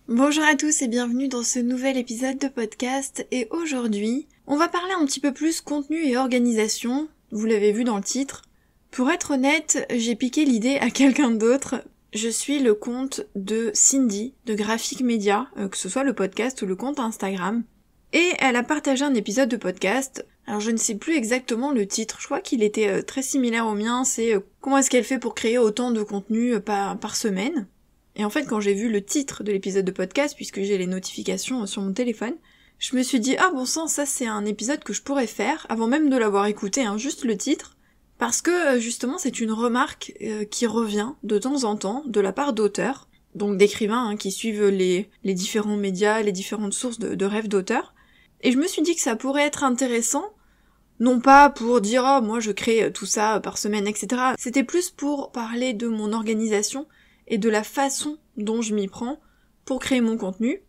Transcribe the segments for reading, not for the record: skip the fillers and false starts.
Bonjour à tous et bienvenue dans ce nouvel épisode de podcast et aujourd'hui, on va parler un petit peu plus contenu et organisation, vous l'avez vu dans le titre. Pour être honnête, j'ai piqué l'idée à quelqu'un d'autre. Je suis le compte de Cindy, de Graphic Media, que ce soit le podcast ou le compte Instagram. Et elle a partagé un épisode de podcast. Alors je ne sais plus exactement le titre, je crois qu'il était très similaire au mien, c'est comment est-ce qu'elle fait pour créer autant de contenu par semaine. Et en fait, quand j'ai vu le titre de l'épisode de podcast, puisque j'ai les notifications sur mon téléphone, je me suis dit, ah bon sang, ça c'est un épisode que je pourrais faire, avant même de l'avoir écouté, juste le titre, parce que justement c'est une remarque qui revient de temps en temps de la part d'auteurs, donc d'écrivains qui suivent les différents médias, les différentes sources de rêves d'auteurs, et je me suis dit que ça pourrait être intéressant, non pas pour dire, oh moi je crée tout ça par semaine, etc. C'était plus pour parler de mon organisation, et de la façon dont je m'y prends pour créer mon contenu,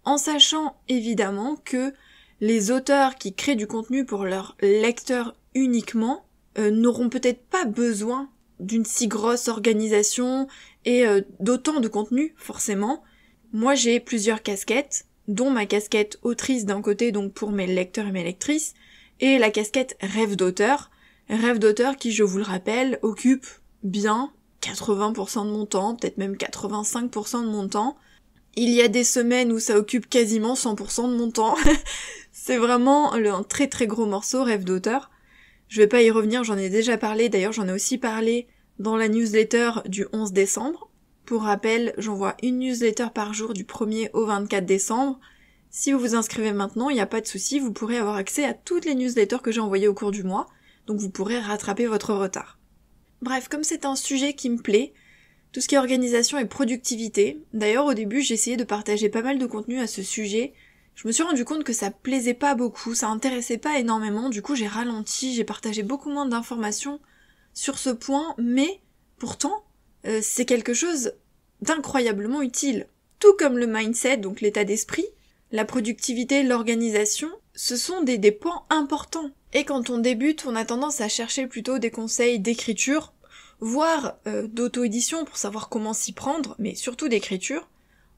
en sachant évidemment que les auteurs qui créent du contenu pour leurs lecteurs uniquement n'auront peut-être pas besoin d'une si grosse organisation et d'autant de contenu, forcément. Moi j'ai plusieurs casquettes, dont ma casquette autrice d'un côté, donc pour mes lecteurs et mes lectrices, et la casquette rêve d'auteur qui, je vous le rappelle, occupe bien 80% de mon temps, peut-être même 85% de mon temps. Il y a des semaines où ça occupe quasiment 100% de mon temps. C'est vraiment un très très gros morceau, rêve d'auteur. Je vais pas y revenir, j'en ai déjà parlé, d'ailleurs j'en ai aussi parlé dans la newsletter du 11 décembre. Pour rappel, j'envoie une newsletter par jour du 1er au 24 décembre. Si vous vous inscrivez maintenant, il n'y a pas de souci, vous pourrez avoir accès à toutes les newsletters que j'ai envoyées au cours du mois, donc vous pourrez rattraper votre retard. Bref, comme c'est un sujet qui me plaît, tout ce qui est organisation et productivité, d'ailleurs au début j'ai essayé de partager pas mal de contenu à ce sujet, je me suis rendu compte que ça plaisait pas beaucoup, ça intéressait pas énormément, du coup j'ai ralenti, j'ai partagé beaucoup moins d'informations sur ce point, mais pourtant c'est quelque chose d'incroyablement utile. Tout comme le mindset, donc l'état d'esprit, la productivité, l'organisation, ce sont des points importants. Et quand on débute, on a tendance à chercher plutôt des conseils d'écriture, voire d'auto-édition pour savoir comment s'y prendre, mais surtout d'écriture,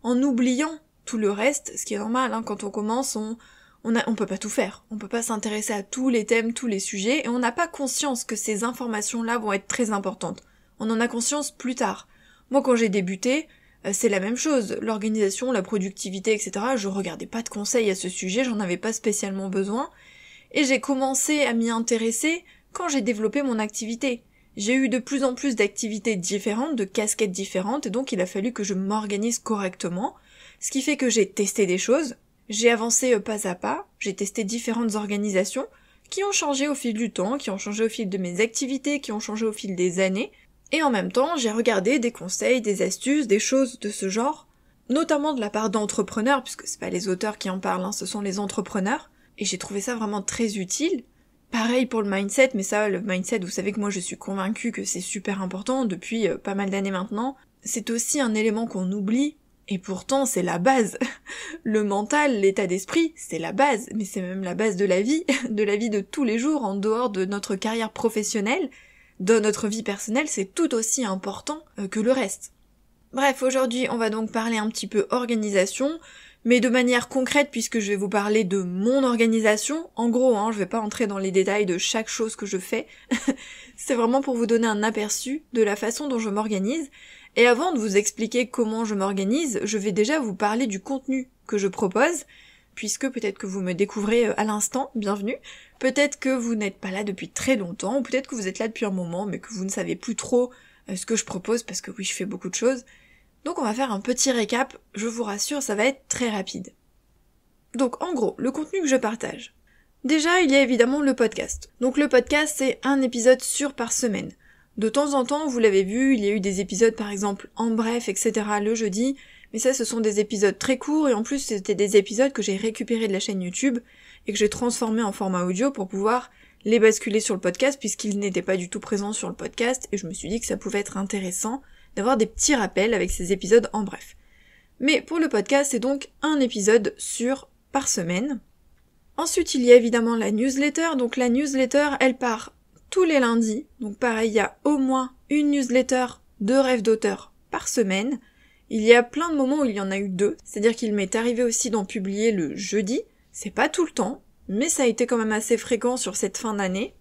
en oubliant tout le reste, ce qui est normal, quand on commence, on peut pas tout faire, on peut pas s'intéresser à tous les thèmes, tous les sujets, et on n'a pas conscience que ces informations-là vont être très importantes. On en a conscience plus tard. Moi, quand j'ai débuté, c'est la même chose, l'organisation, la productivité, etc., je regardais pas de conseils à ce sujet, j'en avais pas spécialement besoin, et j'ai commencé à m'y intéresser quand j'ai développé mon activité. J'ai eu de plus en plus d'activités différentes, de casquettes différentes, et donc il a fallu que je m'organise correctement, ce qui fait que j'ai testé des choses, j'ai avancé pas à pas, j'ai testé différentes organisations, qui ont changé au fil du temps, qui ont changé au fil de mes activités, qui ont changé au fil des années, et en même temps j'ai regardé des conseils, des astuces, des choses de ce genre, notamment de la part d'entrepreneurs, puisque c'est pas les auteurs qui en parlent, ce sont les entrepreneurs, et j'ai trouvé ça vraiment très utile. Pareil pour le mindset, mais ça, le mindset, vous savez que moi je suis convaincue que c'est super important depuis pas mal d'années maintenant. C'est aussi un élément qu'on oublie, et pourtant c'est la base. Le mental, l'état d'esprit, c'est la base, mais c'est même la base de la vie de tous les jours, en dehors de notre carrière professionnelle, de notre vie personnelle, c'est tout aussi important que le reste. Bref, aujourd'hui on va donc parler un petit peu organisation, mais de manière concrète puisque je vais vous parler de mon organisation. En gros, je vais pas entrer dans les détails de chaque chose que je fais. C'est vraiment pour vous donner un aperçu de la façon dont je m'organise. Et avant de vous expliquer comment je m'organise, je vais déjà vous parler du contenu que je propose, puisque peut-être que vous me découvrez à l'instant, bienvenue. Peut-être que vous n'êtes pas là depuis très longtemps, ou peut-être que vous êtes là depuis un moment, mais que vous ne savez plus trop ce que je propose, parce que oui, je fais beaucoup de choses. Donc on va faire un petit récap, je vous rassure, ça va être très rapide. Donc en gros, le contenu que je partage. Déjà, il y a évidemment le podcast. Donc le podcast, c'est un épisode sûr par semaine. De temps en temps, vous l'avez vu, il y a eu des épisodes par exemple en bref, etc. le jeudi, mais ça ce sont des épisodes très courts et en plus c'était des épisodes que j'ai récupérés de la chaîne YouTube et que j'ai transformés en format audio pour pouvoir les basculer sur le podcast puisqu'ils n'étaient pas du tout présents sur le podcast et je me suis dit que ça pouvait être intéressant d'avoir des petits rappels avec ces épisodes en bref. Mais pour le podcast, c'est donc un épisode sûr par semaine. Ensuite, il y a évidemment la newsletter. Donc la newsletter, elle part tous les lundis. Donc pareil, il y a au moins une newsletter de rêve d'auteur par semaine. Il y a plein de moments où il y en a eu 2, c'est-à-dire qu'il m'est arrivé aussi d'en publier le jeudi, c'est pas tout le temps, mais ça a été quand même assez fréquent sur cette fin d'année.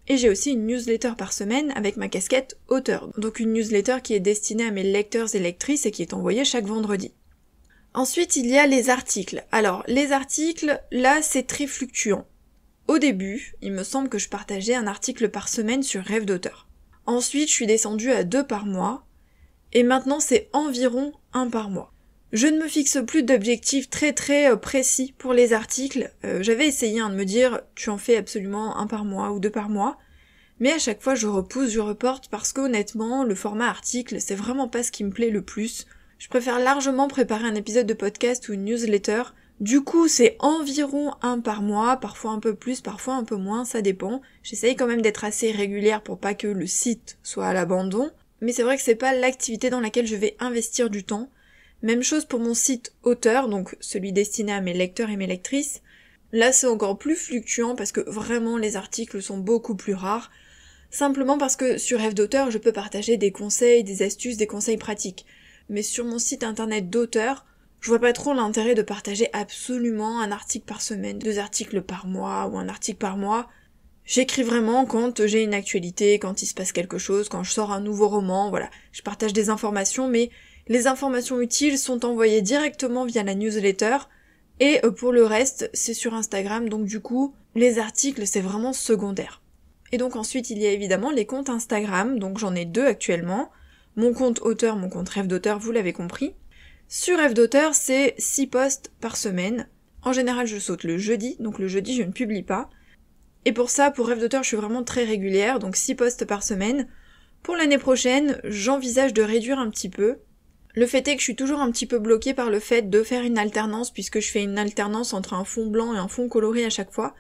Et j'ai aussi une newsletter par semaine avec ma casquette auteur, donc une newsletter qui est destinée à mes lecteurs et lectrices et qui est envoyée chaque vendredi. Ensuite, il y a les articles. Alors, les articles, là, c'est très fluctuant. Au début, il me semble que je partageais un article par semaine sur Rêve d'auteur. Ensuite, je suis descendue à 2 par mois, et maintenant c'est environ 1 par mois. Je ne me fixe plus d'objectifs très précis pour les articles. J'avais essayé de me dire, tu en fais absolument 1 par mois ou 2 par mois, mais à chaque fois je repousse, je reporte, parce qu'honnêtement, le format article, c'est vraiment pas ce qui me plaît le plus. Je préfère largement préparer un épisode de podcast ou une newsletter. Du coup, c'est environ 1 par mois, parfois un peu plus, parfois un peu moins, ça dépend. J'essaye quand même d'être assez régulière pour pas que le site soit à l'abandon, mais c'est vrai que c'est pas l'activité dans laquelle je vais investir du temps. Même chose pour mon site auteur, donc celui destiné à mes lecteurs et mes lectrices. Là, c'est encore plus fluctuant parce que vraiment les articles sont beaucoup plus rares. Simplement parce que sur Rêve d'auteur, je peux partager des conseils, des astuces, des conseils pratiques. Mais sur mon site internet d'auteur, je vois pas trop l'intérêt de partager absolument un article par semaine, 2 articles par mois ou un article par mois. J'écris vraiment quand j'ai une actualité, quand il se passe quelque chose, quand je sors un nouveau roman, voilà. Je partage des informations, mais les informations utiles sont envoyées directement via la newsletter, et pour le reste, c'est sur Instagram, donc du coup, les articles, c'est vraiment secondaire. Et donc ensuite, il y a évidemment les comptes Instagram, donc j'en ai 2 actuellement. Mon compte auteur, mon compte Rêve d'auteur, vous l'avez compris. Sur Rêve d'auteur, c'est 6 posts par semaine. En général, je saute le jeudi, donc le jeudi, je ne publie pas. Et pour ça, pour Rêve d'auteur, je suis vraiment très régulière, donc 6 posts par semaine. Pour l'année prochaine, j'envisage de réduire un petit peu. Le fait est que je suis toujours un petit peu bloquée par le fait de faire une alternance, puisque je fais une alternance entre un fond blanc et un fond coloré à chaque fois.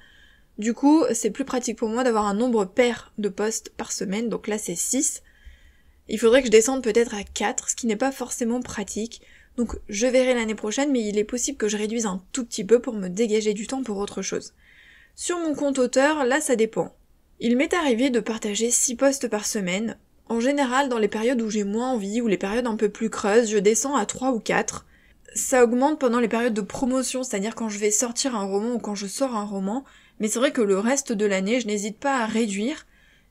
Du coup, c'est plus pratique pour moi d'avoir un nombre pair de posts par semaine, donc là c'est 6. Il faudrait que je descende peut-être à 4, ce qui n'est pas forcément pratique. Donc je verrai l'année prochaine, mais il est possible que je réduise un tout petit peu pour me dégager du temps pour autre chose. Sur mon compte auteur, là ça dépend. Il m'est arrivé de partager 6 posts par semaine. En général, dans les périodes où j'ai moins envie, ou les périodes un peu plus creuses, je descends à 3 ou 4. Ça augmente pendant les périodes de promotion, c'est-à-dire quand je vais sortir un roman ou quand je sors un roman, mais c'est vrai que le reste de l'année, je n'hésite pas à réduire.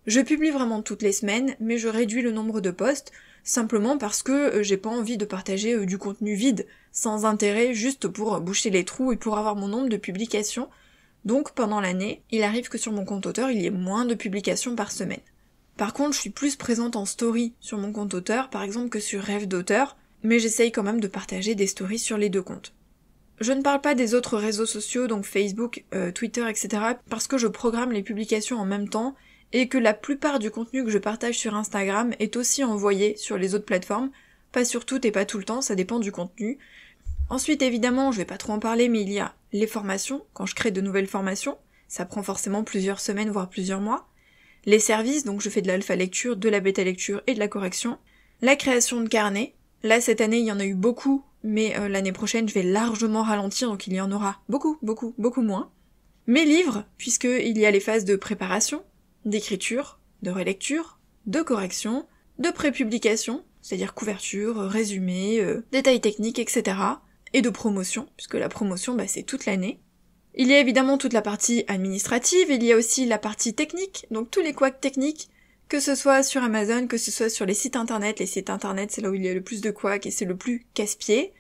Je publie vraiment toutes les semaines, mais je réduis le nombre de posts, simplement parce que j'ai pas envie de partager du contenu vide, sans intérêt, juste pour boucher les trous et pour avoir mon nombre de publications. Donc pendant l'année, il arrive que sur mon compte auteur, il y ait moins de publications par semaine. Par contre, je suis plus présente en story sur mon compte auteur, par exemple que sur Rêve d'auteur, mais j'essaye quand même de partager des stories sur les 2 comptes. Je ne parle pas des autres réseaux sociaux, donc Facebook, Twitter, etc., parce que je programme les publications en même temps, et que la plupart du contenu que je partage sur Instagram est aussi envoyé sur les autres plateformes, pas sur toutes et pas tout le temps, ça dépend du contenu. Ensuite, évidemment, je vais pas trop en parler, mais il y a les formations, quand je crée de nouvelles formations, ça prend forcément plusieurs semaines, voire plusieurs mois. Les services, donc je fais de l'alpha lecture, de la bêta lecture et de la correction. La création de carnets. Là, cette année, il y en a eu beaucoup, mais l'année prochaine, je vais largement ralentir, donc il y en aura beaucoup moins. Mes livres, puisqu'il y a les phases de préparation, d'écriture, de relecture, de correction, de prépublication, c'est-à-dire couverture, résumé, détails techniques, etc. Et de promotion, puisque la promotion, c'est toute l'année. Il y a évidemment toute la partie administrative, il y a aussi la partie technique, donc tous les couacs techniques, que ce soit sur Amazon, que ce soit sur les sites internet c'est là où il y a le plus de couacs et c'est le plus casse-pied.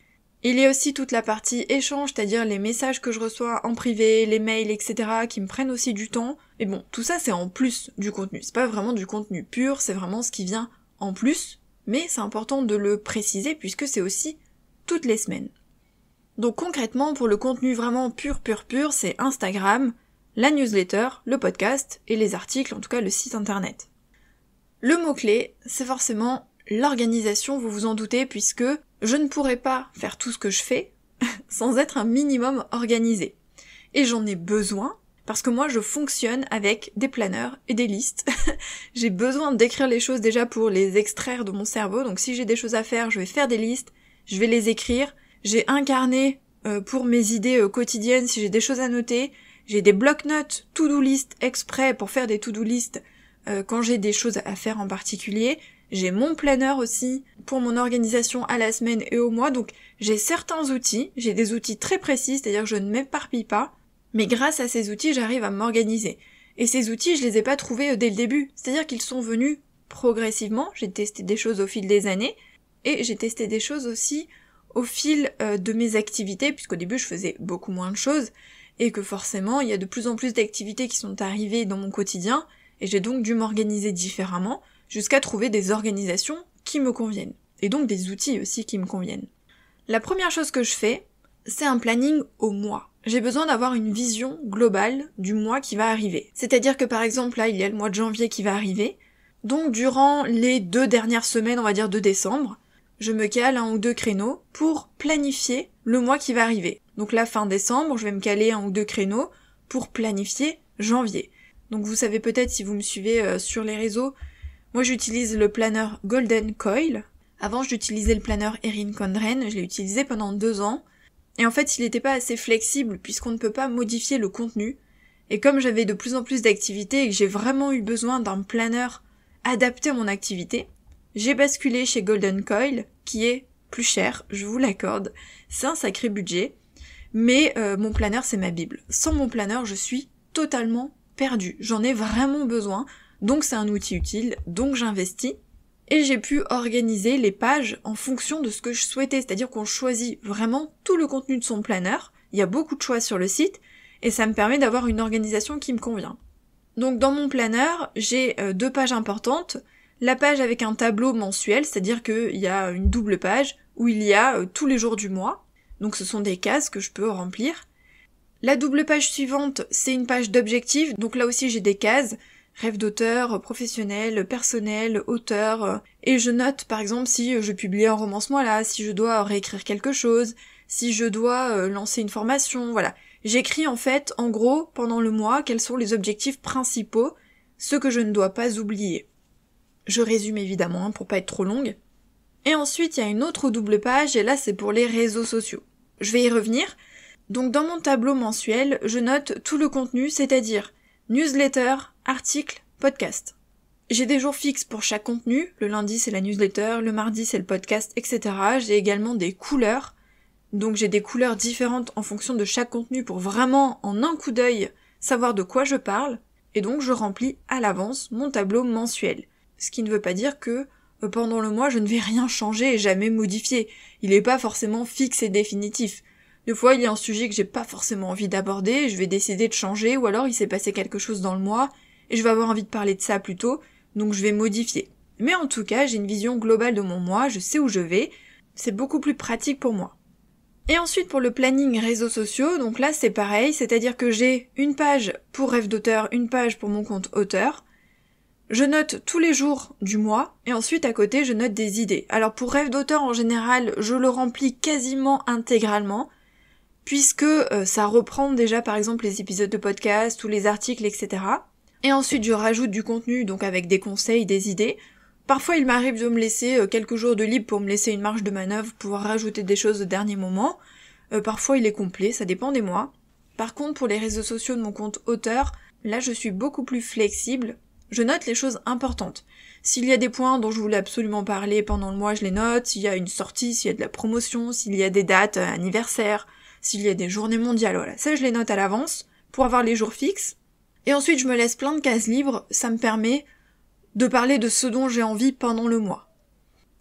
Il y a aussi toute la partie échange, c'est-à-dire les messages que je reçois en privé, les mails, etc., qui me prennent aussi du temps. Mais bon, tout ça c'est en plus du contenu, c'est pas vraiment du contenu pur, c'est vraiment ce qui vient en plus, mais c'est important de le préciser puisque c'est aussi toutes les semaines. Donc concrètement, pour le contenu vraiment pur, c'est Instagram, la newsletter, le podcast et les articles, en tout cas le site internet. Le mot-clé, c'est forcément l'organisation, vous vous en doutez, puisque je ne pourrais pas faire tout ce que je fais sans être un minimum organisé. Et j'en ai besoin, parce que moi je fonctionne avec des planeurs et des listes. J'ai besoin d'écrire les choses déjà pour les extraire de mon cerveau, donc si j'ai des choses à faire, je vais faire des listes, je vais les écrire. J'ai un carnet pour mes idées quotidiennes si j'ai des choses à noter. J'ai des bloc-notes to-do list exprès pour faire des to-do list quand j'ai des choses à faire en particulier. J'ai mon planner aussi pour mon organisation à la semaine et au mois, donc j'ai certains outils, j'ai des outils très précis, c'est-à-dire que je ne m'éparpille pas, mais grâce à ces outils, j'arrive à m'organiser. Et ces outils, je les ai pas trouvés dès le début, c'est-à-dire qu'ils sont venus progressivement, j'ai testé des choses au fil des années, et j'ai testé des choses aussi au fil de mes activités, puisqu'au début je faisais beaucoup moins de choses, et que forcément il y a de plus en plus d'activités qui sont arrivées dans mon quotidien, et j'ai donc dû m'organiser différemment, jusqu'à trouver des organisations qui me conviennent, et donc des outils aussi qui me conviennent. La première chose que je fais, c'est un planning au mois. J'ai besoin d'avoir une vision globale du mois qui va arriver. C'est-à-dire que par exemple là, il y a le mois de janvier qui va arriver, donc durant les 2 dernières semaines, on va dire de décembre, je me cale 1 ou 2 créneaux pour planifier le mois qui va arriver. Donc là, fin décembre, je vais me caler 1 ou 2 créneaux pour planifier janvier. Donc vous savez peut-être si vous me suivez sur les réseaux, moi j'utilise le planner Golden Coil. Avant j'utilisais le planner Erin Condren, je l'ai utilisé pendant 2 ans. Et en fait il n'était pas assez flexible puisqu'on ne peut pas modifier le contenu. Et comme j'avais de plus en plus d'activités et que j'ai vraiment eu besoin d'un planner adapté à mon activité, j'ai basculé chez Golden Coil, qui est plus cher, je vous l'accorde, c'est un sacré budget, mais mon planner c'est ma bible. Sans mon planner je suis totalement perdue, j'en ai vraiment besoin, donc c'est un outil utile, donc j'investis, et j'ai pu organiser les pages en fonction de ce que je souhaitais, c'est-à-dire qu'on choisit vraiment tout le contenu de son planner, il y a beaucoup de choix sur le site, et ça me permet d'avoir une organisation qui me convient. Donc dans mon planner, j'ai 2 pages importantes, la page avec un tableau mensuel, c'est-à-dire qu'il y a une double page où il y a tous les jours du mois, donc ce sont des cases que je peux remplir. La double page suivante, c'est une page d'objectifs, donc là aussi j'ai des cases, rêve d'auteur, professionnel, personnel, auteur, et je note par exemple si je publie un roman ce mois-là, si je dois réécrire quelque chose, si je dois lancer une formation, voilà. J'écris en fait, en gros, pendant le mois, quels sont les objectifs principaux, ceux que je ne dois pas oublier. Je résume évidemment, pour pas être trop longue. Et ensuite, il y a une autre double page, et là c'est pour les réseaux sociaux. Je vais y revenir. Donc dans mon tableau mensuel, je note tout le contenu, c'est-à-dire newsletter, articles, podcast. J'ai des jours fixes pour chaque contenu, le lundi c'est la newsletter, le mardi c'est le podcast, etc. J'ai également des couleurs, donc j'ai des couleurs différentes en fonction de chaque contenu pour vraiment, en un coup d'œil, savoir de quoi je parle, et donc je remplis à l'avance mon tableau mensuel. Ce qui ne veut pas dire que pendant le mois je ne vais rien changer et jamais modifier. Il n'est pas forcément fixe et définitif. Des fois il y a un sujet que j'ai pas forcément envie d'aborder, je vais décider de changer, ou alors il s'est passé quelque chose dans le mois, et je vais avoir envie de parler de ça plutôt, donc je vais modifier. Mais en tout cas, j'ai une vision globale de mon mois, je sais où je vais, c'est beaucoup plus pratique pour moi. Et ensuite pour le planning réseaux sociaux, donc là c'est pareil, c'est-à-dire que j'ai une page pour rêve d'auteur, une page pour mon compte auteur. Je note tous les jours du mois, et ensuite à côté je note des idées. Alors pour rêve d'auteur en général, je le remplis quasiment intégralement, puisque ça reprend déjà par exemple les épisodes de podcast ou les articles, etc. Et ensuite je rajoute du contenu, donc avec des conseils, des idées. Parfois il m'arrive de me laisser quelques jours de libre pour me laisser une marge de manœuvre, pour pouvoir rajouter des choses au dernier moment. Parfois il est complet, ça dépend des mois. Par contre pour les réseaux sociaux de mon compte auteur, là je suis beaucoup plus flexible. Je note les choses importantes. S'il y a des points dont je voulais absolument parler pendant le mois, je les note. S'il y a une sortie, s'il y a de la promotion, s'il y a des dates anniversaires, s'il y a des journées mondiales, voilà. Ça je les note à l'avance pour avoir les jours fixes. Et ensuite je me laisse plein de cases libres, ça me permet de parler de ce dont j'ai envie pendant le mois.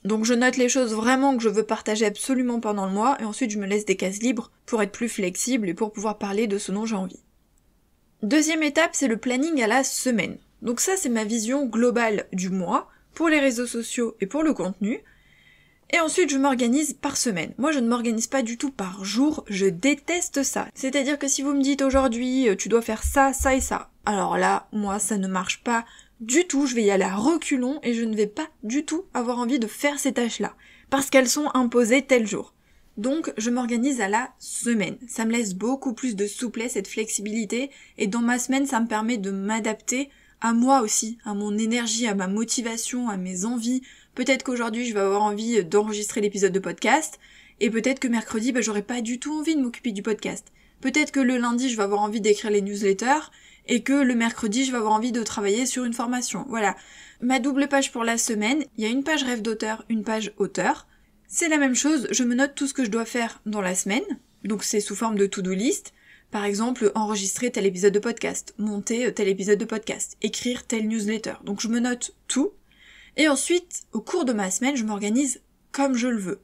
Donc je note les choses vraiment que je veux partager absolument pendant le mois, et ensuite je me laisse des cases libres pour être plus flexible et pour pouvoir parler de ce dont j'ai envie. Deuxième étape, c'est le planning à la semaine. Donc ça c'est ma vision globale du mois, pour les réseaux sociaux et pour le contenu. Et ensuite je m'organise par semaine. Moi je ne m'organise pas du tout par jour, je déteste ça. C'est-à-dire que si vous me dites aujourd'hui tu dois faire ça, ça et ça, alors là, moi ça ne marche pas du tout, je vais y aller à reculons et je ne vais pas du tout avoir envie de faire ces tâches-là, parce qu'elles sont imposées tel jour. Donc je m'organise à la semaine. Ça me laisse beaucoup plus de souplesse et de flexibilité, et dans ma semaine ça me permet de m'adapter à moi aussi, à mon énergie, à ma motivation, à mes envies. Peut-être qu'aujourd'hui je vais avoir envie d'enregistrer l'épisode de podcast, et peut-être que mercredi j'aurai pas du tout envie de m'occuper du podcast. Peut-être que le lundi je vais avoir envie d'écrire les newsletters, et que le mercredi je vais avoir envie de travailler sur une formation. Voilà. Ma double page pour la semaine, il y a une page rêve d'auteur, une page auteur. C'est la même chose, je me note tout ce que je dois faire dans la semaine, donc c'est sous forme de to-do list. Par exemple, enregistrer tel épisode de podcast, monter tel épisode de podcast, écrire tel newsletter. Donc je me note tout. Et ensuite, au cours de ma semaine, je m'organise comme je le veux.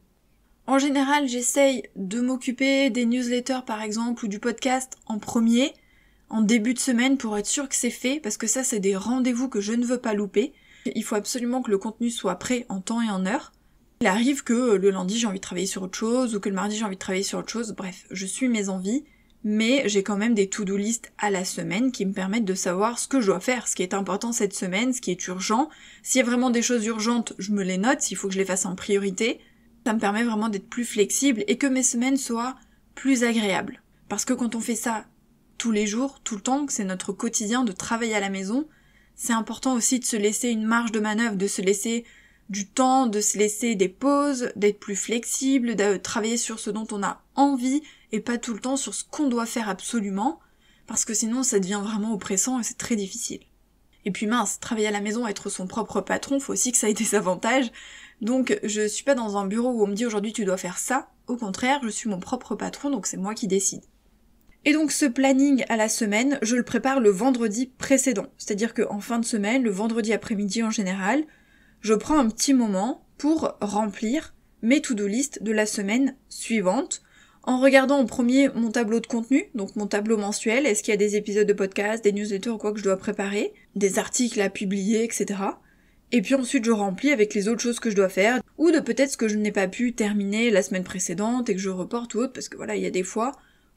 En général, j'essaye de m'occuper des newsletters par exemple ou du podcast en premier, en début de semaine pour être sûr que c'est fait, parce que ça c'est des rendez-vous que je ne veux pas louper. Il faut absolument que le contenu soit prêt en temps et en heure. Il arrive que le lundi j'ai envie de travailler sur autre chose, ou que le mardi j'ai envie de travailler sur autre chose, bref, je suis mes envies, mais j'ai quand même des to-do list à la semaine qui me permettent de savoir ce que je dois faire, ce qui est important cette semaine, ce qui est urgent. S'il y a vraiment des choses urgentes, je me les note, s'il faut que je les fasse en priorité. Ça me permet vraiment d'être plus flexible et que mes semaines soient plus agréables. Parce que quand on fait ça tous les jours, tout le temps, que c'est notre quotidien de travailler à la maison, c'est important aussi de se laisser une marge de manœuvre, de se laisser du temps, de se laisser des pauses, d'être plus flexible, de travailler sur ce dont on a envie et pas tout le temps sur ce qu'on doit faire absolument, parce que sinon ça devient vraiment oppressant et c'est très difficile. Et puis mince, travailler à la maison, être son propre patron, faut aussi que ça ait des avantages. Donc je suis pas dans un bureau où on me dit aujourd'hui tu dois faire ça, au contraire, je suis mon propre patron, donc c'est moi qui décide. Et donc ce planning à la semaine, je le prépare le vendredi précédent. C'est-à-dire qu'en fin de semaine, le vendredi après-midi en général, je prends un petit moment pour remplir mes to-do list de la semaine suivante, en regardant en premier mon tableau de contenu, donc mon tableau mensuel, est-ce qu'il y a des épisodes de podcast, des newsletters ou quoi que je dois préparer, des articles à publier, etc. Et puis ensuite je remplis avec les autres choses que je dois faire, ou de peut-être ce que je n'ai pas pu terminer la semaine précédente et que je reporte ou autre, parce que voilà, il y a des fois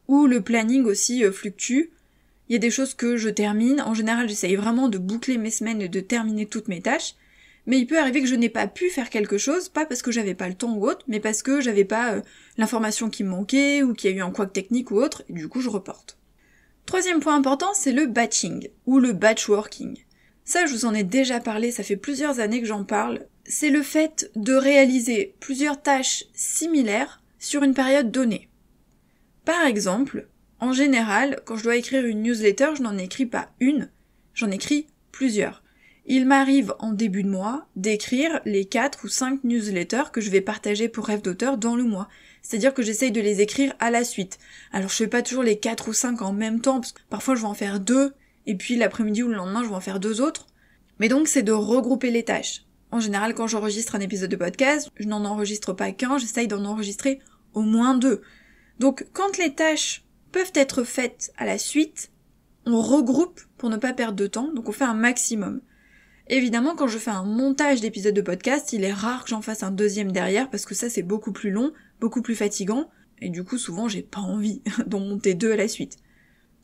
où le planning aussi fluctue. Il y a des choses que je termine, en général j'essaye vraiment de boucler mes semaines et de terminer toutes mes tâches, mais il peut arriver que je n'ai pas pu faire quelque chose, pas parce que j'avais pas le temps ou autre, mais parce que j'avais pas l'information qui me manquait, ou qu'il y a eu un couac technique ou autre, et du coup je reporte. Troisième point important, c'est le batching, ou le batchworking. Ça, je vous en ai déjà parlé, ça fait plusieurs années que j'en parle. C'est le fait de réaliser plusieurs tâches similaires sur une période donnée. Par exemple, en général, quand je dois écrire une newsletter, je n'en écris pas une, j'en écris plusieurs. Il m'arrive en début de mois d'écrire les 4 ou 5 newsletters que je vais partager pour Rêve d'auteur dans le mois. C'est-à-dire que j'essaye de les écrire à la suite. Alors je fais pas toujours les 4 ou 5 en même temps, parce que parfois je vais en faire 2, et puis l'après-midi ou le lendemain je vais en faire 2 autres. Mais donc c'est de regrouper les tâches. En général quand j'enregistre un épisode de podcast, je n'en enregistre pas qu'un, j'essaye d'en enregistrer au moins 2. Donc quand les tâches peuvent être faites à la suite, on regroupe pour ne pas perdre de temps, donc on fait un maximum. Évidemment, quand je fais un montage d'épisodes de podcast, il est rare que j'en fasse un deuxième derrière, parce que ça c'est beaucoup plus long, beaucoup plus fatigant, et du coup souvent j'ai pas envie d'en monter 2 à la suite.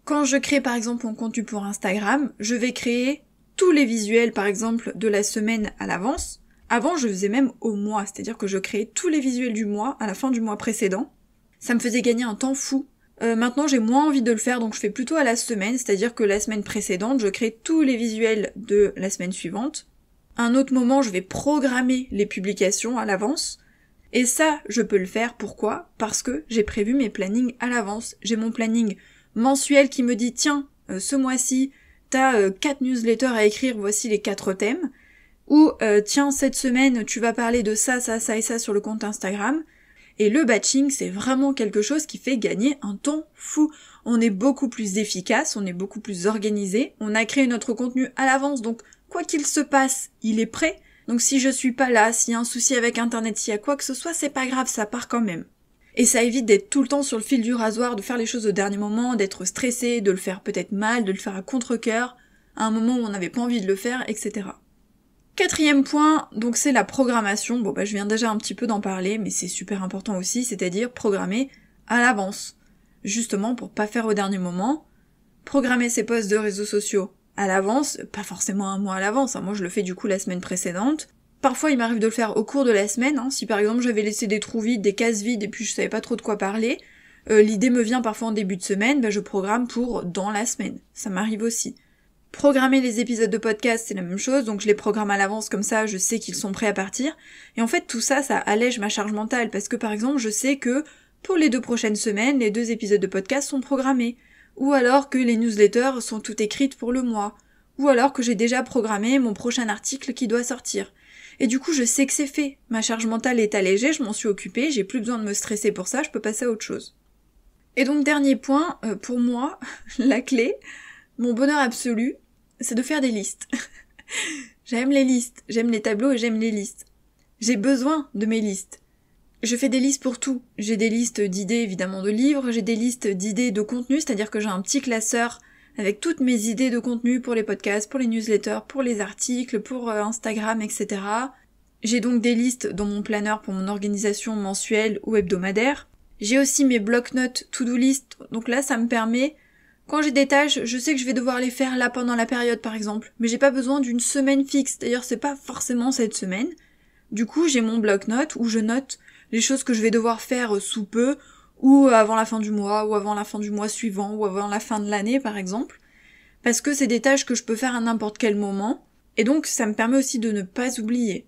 Quand je crée par exemple mon contenu pour Instagram, je vais créer tous les visuels par exemple de la semaine à l'avance. Avant je faisais même au mois, c'est-à-dire que je créais tous les visuels du mois à la fin du mois précédent. Ça me faisait gagner un temps fou. Maintenant j'ai moins envie de le faire, donc je fais plutôt à la semaine, c'est-à-dire que la semaine précédente, je crée tous les visuels de la semaine suivante. À un autre moment, je vais programmer les publications à l'avance. Et ça, je peux le faire, pourquoi ? Parce que j'ai prévu mes plannings à l'avance. J'ai mon planning mensuel qui me dit, tiens, ce mois-ci, t'as 4 newsletters à écrire, voici les 4 thèmes. Ou, tiens, cette semaine, tu vas parler de ça, ça, ça et ça sur le compte Instagram. Et le batching, c'est vraiment quelque chose qui fait gagner un temps fou. On est beaucoup plus efficace, on est beaucoup plus organisé, on a créé notre contenu à l'avance, donc quoi qu'il se passe, il est prêt. Donc si je suis pas là, s'il y a un souci avec internet, s'il y a quoi que ce soit, c'est pas grave, ça part quand même. Et ça évite d'être tout le temps sur le fil du rasoir, de faire les choses au dernier moment, d'être stressé, de le faire peut-être mal, de le faire à contre-cœur, à un moment où on n'avait pas envie de le faire, etc. Quatrième point, donc c'est la programmation. Bon je viens déjà un petit peu d'en parler, mais c'est super important aussi, c'est-à-dire programmer à l'avance. Justement pour pas faire au dernier moment. Programmer ses posts de réseaux sociaux à l'avance, pas forcément un mois à l'avance, moi je le fais du coup la semaine précédente. Parfois il m'arrive de le faire au cours de la semaine, si par exemple j'avais laissé des trous vides, des cases vides et puis je savais pas trop de quoi parler, l'idée me vient parfois en début de semaine, je programme pour dans la semaine, ça m'arrive aussi. Programmer les épisodes de podcast, c'est la même chose, donc je les programme à l'avance comme ça, je sais qu'ils sont prêts à partir. Et en fait, tout ça, ça allège ma charge mentale, parce que par exemple, je sais que pour les 2 prochaines semaines, les 2 épisodes de podcast sont programmés. ou alors que les newsletters sont toutes écrites pour le mois, ou alors que j'ai déjà programmé mon prochain article qui doit sortir. Et du coup, je sais que c'est fait. Ma charge mentale est allégée, je m'en suis occupée, j'ai plus besoin de me stresser pour ça, je peux passer à autre chose. Et donc, dernier point, pour moi, la clé, mon bonheur absolu, c'est de faire des listes. J'aime les listes, j'aime les tableaux et j'aime les listes. J'ai besoin de mes listes. Je fais des listes pour tout. J'ai des listes d'idées évidemment de livres, j'ai des listes d'idées de contenu, c'est-à-dire que j'ai un petit classeur avec toutes mes idées de contenu pour les podcasts, pour les newsletters, pour les articles, pour Instagram, etc. J'ai donc des listes dans mon planeur pour mon organisation mensuelle ou hebdomadaire. J'ai aussi mes bloc-notes to-do list, donc là ça me permet, quand j'ai des tâches, je sais que je vais devoir les faire là pendant la période par exemple, mais j'ai pas besoin d'une semaine fixe, d'ailleurs c'est pas forcément cette semaine. Du coup j'ai mon bloc-notes où je note les choses que je vais devoir faire sous peu, ou avant la fin du mois, ou avant la fin du mois suivant, ou avant la fin de l'année par exemple, parce que c'est des tâches que je peux faire à n'importe quel moment, et donc ça me permet aussi de ne pas oublier.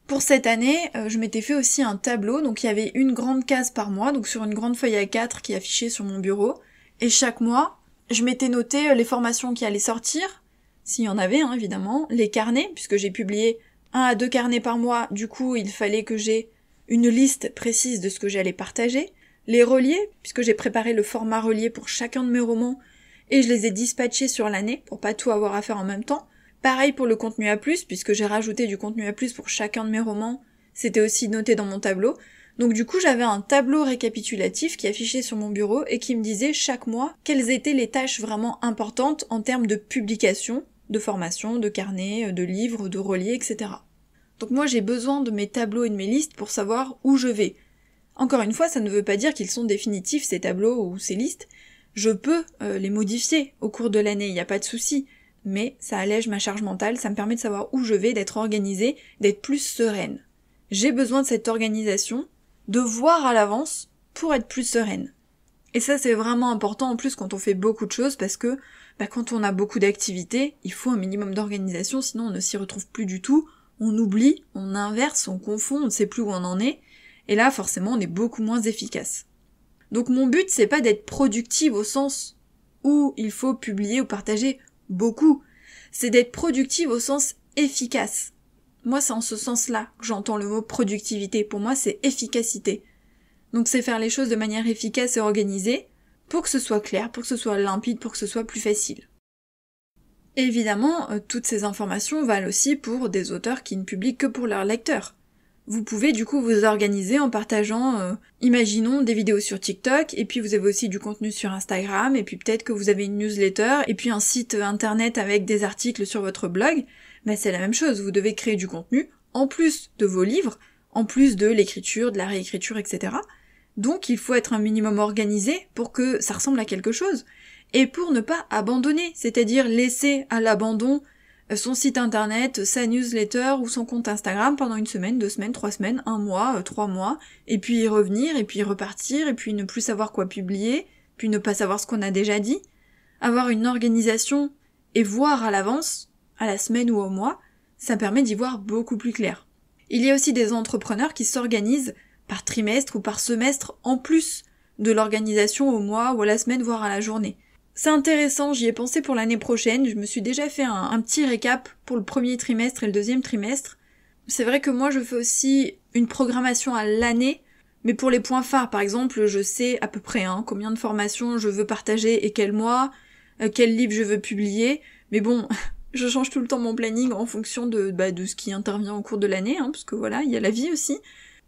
Pour cette année, je m'étais fait aussi un tableau, donc il y avait une grande case par mois, donc sur une grande feuille A4 qui affichait sur mon bureau, et chaque mois, je m'étais noté les formations qui allaient sortir, s'il y en avait évidemment, les carnets, puisque j'ai publié 1 à 2 carnets par mois, du coup il fallait que j'ai une liste précise de ce que j'allais partager, les reliés, puisque j'ai préparé le format relié pour chacun de mes romans, et je les ai dispatchés sur l'année, pour pas tout avoir à faire en même temps. Pareil pour le contenu A+, puisque j'ai rajouté du contenu A+, pour chacun de mes romans, c'était aussi noté dans mon tableau. Donc du coup j'avais un tableau récapitulatif qui affichait sur mon bureau et qui me disait chaque mois quelles étaient les tâches vraiment importantes en termes de publication, de formation, de carnet, de livres, de reliés, etc. Donc moi j'ai besoin de mes tableaux et de mes listes pour savoir où je vais. Encore une fois, ça ne veut pas dire qu'ils sont définitifs ces tableaux ou ces listes. Je peux les modifier au cours de l'année, il n'y a pas de souci. Mais ça allège ma charge mentale, ça me permet de savoir où je vais, d'être organisée, d'être plus sereine. J'ai besoin de cette organisation, de voir à l'avance pour être plus sereine. Et ça c'est vraiment important en plus quand on fait beaucoup de choses parce que quand on a beaucoup d'activités, il faut un minimum d'organisation, sinon on ne s'y retrouve plus du tout. On oublie, on inverse, on confond, on ne sait plus où on en est, et là forcément on est beaucoup moins efficace. Donc mon but c'est pas d'être productive au sens où il faut publier ou partager beaucoup, c'est d'être productive au sens efficace. Moi c'est en ce sens-là que j'entends le mot productivité, pour moi c'est efficacité. Donc c'est faire les choses de manière efficace et organisée, pour que ce soit clair, pour que ce soit limpide, pour que ce soit plus facile. Évidemment, toutes ces informations valent aussi pour des auteurs qui ne publient que pour leurs lecteurs. Vous pouvez du coup vous organiser en partageant, imaginons, des vidéos sur TikTok, et puis vous avez aussi du contenu sur Instagram, et puis peut-être que vous avez une newsletter, et puis un site internet avec des articles sur votre blog. Mais c'est la même chose, vous devez créer du contenu, en plus de vos livres, en plus de l'écriture, de la réécriture, etc. Donc il faut être un minimum organisé pour que ça ressemble à quelque chose. Et pour ne pas abandonner, c'est-à-dire laisser à l'abandon son site internet, sa newsletter ou son compte Instagram pendant 1 semaine, 2 semaines, 3 semaines, 1 mois, 3 mois, et puis y revenir, et puis repartir, et puis ne plus savoir quoi publier, puis ne pas savoir ce qu'on a déjà dit. Avoir une organisation et voir à l'avance, à la semaine ou au mois, ça permet d'y voir beaucoup plus clair. Il y a aussi des entrepreneurs qui s'organisent par trimestre ou par semestre en plus de l'organisation au mois ou à la semaine, voire à la journée. C'est intéressant, j'y ai pensé pour l'année prochaine, je me suis déjà fait un petit récap pour le premier trimestre et le deuxième trimestre. C'est vrai que moi je fais aussi une programmation à l'année, mais pour les points phares, par exemple, je sais à peu près combien de formations je veux partager et quel mois, quel livre je veux publier, mais bon, je change tout le temps mon planning en fonction de ce qui intervient au cours de l'année, parce que voilà, il y a la vie aussi.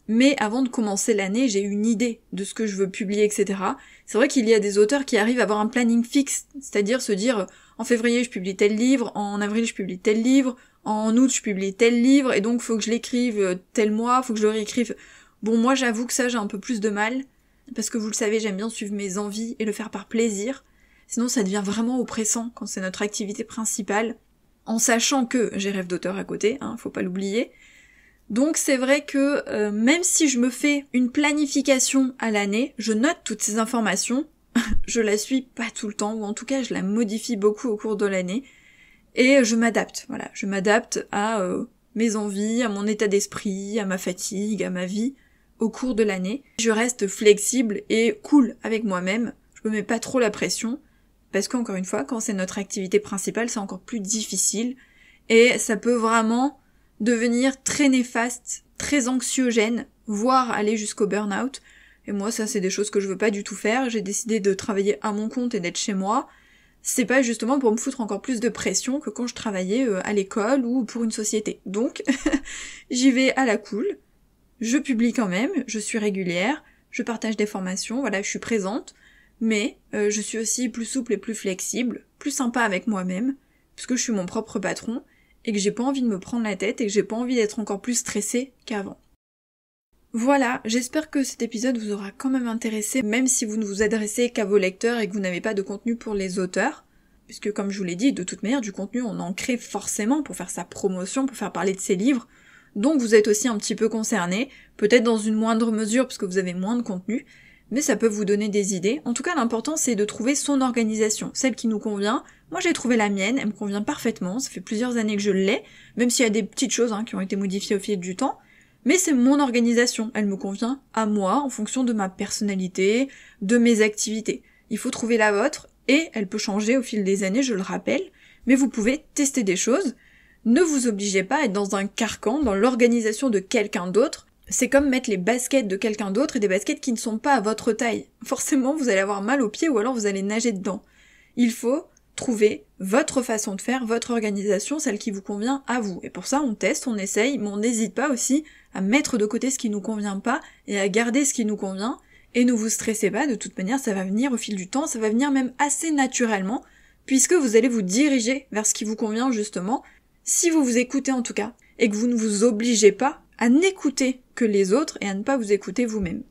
Mais avant de commencer l'année, j'ai une idée de ce que je veux publier, etc. C'est vrai qu'il y a des auteurs qui arrivent à avoir un planning fixe, c'est-à-dire se dire en février je publie tel livre, en avril je publie tel livre, en août je publie tel livre, et donc faut que je l'écrive tel mois, faut que je le réécrive. Bon, moi j'avoue que ça j'ai un peu plus de mal, parce que vous le savez, j'aime bien suivre mes envies et le faire par plaisir. Sinon ça devient vraiment oppressant quand c'est notre activité principale, en sachant que j'ai rêve d'auteur à côté, faut pas l'oublier. Donc c'est vrai que même si je me fais une planification à l'année, je note toutes ces informations, je la suis pas tout le temps, ou en tout cas je la modifie beaucoup au cours de l'année, et je m'adapte, voilà, je m'adapte à mes envies, à mon état d'esprit, à ma fatigue, à ma vie au cours de l'année. Je reste flexible et cool avec moi-même, je me mets pas trop la pression, parce qu'encore une fois, quand c'est notre activité principale, c'est encore plus difficile, et ça peut vraiment devenir très néfaste, très anxiogène, voire aller jusqu'au burn-out. Et moi, ça, c'est des choses que je veux pas du tout faire. J'ai décidé de travailler à mon compte et d'être chez moi. C'est pas justement pour me foutre encore plus de pression que quand je travaillais à l'école ou pour une société. Donc, j'y vais à la cool. Je publie quand même, je suis régulière, je partage des formations, voilà, je suis présente. Mais je suis aussi plus souple et plus flexible, plus sympa avec moi-même, puisque je suis mon propre patron, et que j'ai pas envie de me prendre la tête et que j'ai pas envie d'être encore plus stressée qu'avant. Voilà, j'espère que cet épisode vous aura quand même intéressé, même si vous ne vous adressez qu'à vos lecteurs et que vous n'avez pas de contenu pour les auteurs. Puisque comme je vous l'ai dit, de toute manière, du contenu on en crée forcément pour faire sa promotion, pour faire parler de ses livres. Donc vous êtes aussi un petit peu concerné, peut-être dans une moindre mesure parce que vous avez moins de contenu, mais ça peut vous donner des idées. En tout cas, l'important c'est de trouver son organisation, celle qui nous convient. Moi j'ai trouvé la mienne, elle me convient parfaitement, ça fait plusieurs années que je l'ai, même s'il y a des petites choses qui ont été modifiées au fil du temps. Mais c'est mon organisation, elle me convient à moi en fonction de ma personnalité, de mes activités. Il faut trouver la vôtre, et elle peut changer au fil des années, je le rappelle, mais vous pouvez tester des choses. Ne vous obligez pas à être dans un carcan, dans l'organisation de quelqu'un d'autre. C'est comme mettre les baskets de quelqu'un d'autre et des baskets qui ne sont pas à votre taille. Forcément, vous allez avoir mal aux pieds ou alors vous allez nager dedans. Il faut trouver votre façon de faire, votre organisation, celle qui vous convient à vous. Et pour ça, on teste, on essaye, mais on n'hésite pas aussi à mettre de côté ce qui nous convient pas et à garder ce qui nous convient. Et ne vous stressez pas, de toute manière, ça va venir au fil du temps, ça va venir même assez naturellement, puisque vous allez vous diriger vers ce qui vous convient justement, si vous vous écoutez en tout cas, et que vous ne vous obligez pas à n'écouter que les autres et à ne pas vous écouter vous-même.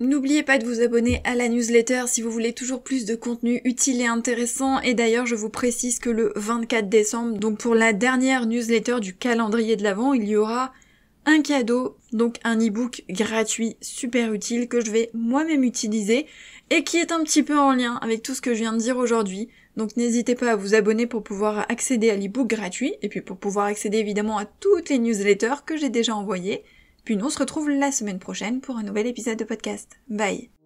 N'oubliez pas de vous abonner à la newsletter si vous voulez toujours plus de contenu utile et intéressant. Et d'ailleurs, je vous précise que le 24 décembre, donc pour la dernière newsletter du calendrier de l'Avent, il y aura un cadeau, donc un e-book gratuit super utile que je vais moi-même utiliser et qui est un petit peu en lien avec tout ce que je viens de dire aujourd'hui. Donc n'hésitez pas à vous abonner pour pouvoir accéder à l'e-book gratuit et puis pour pouvoir accéder évidemment à toutes les newsletters que j'ai déjà envoyées. Puis nous on se retrouve la semaine prochaine pour un nouvel épisode de podcast. Bye!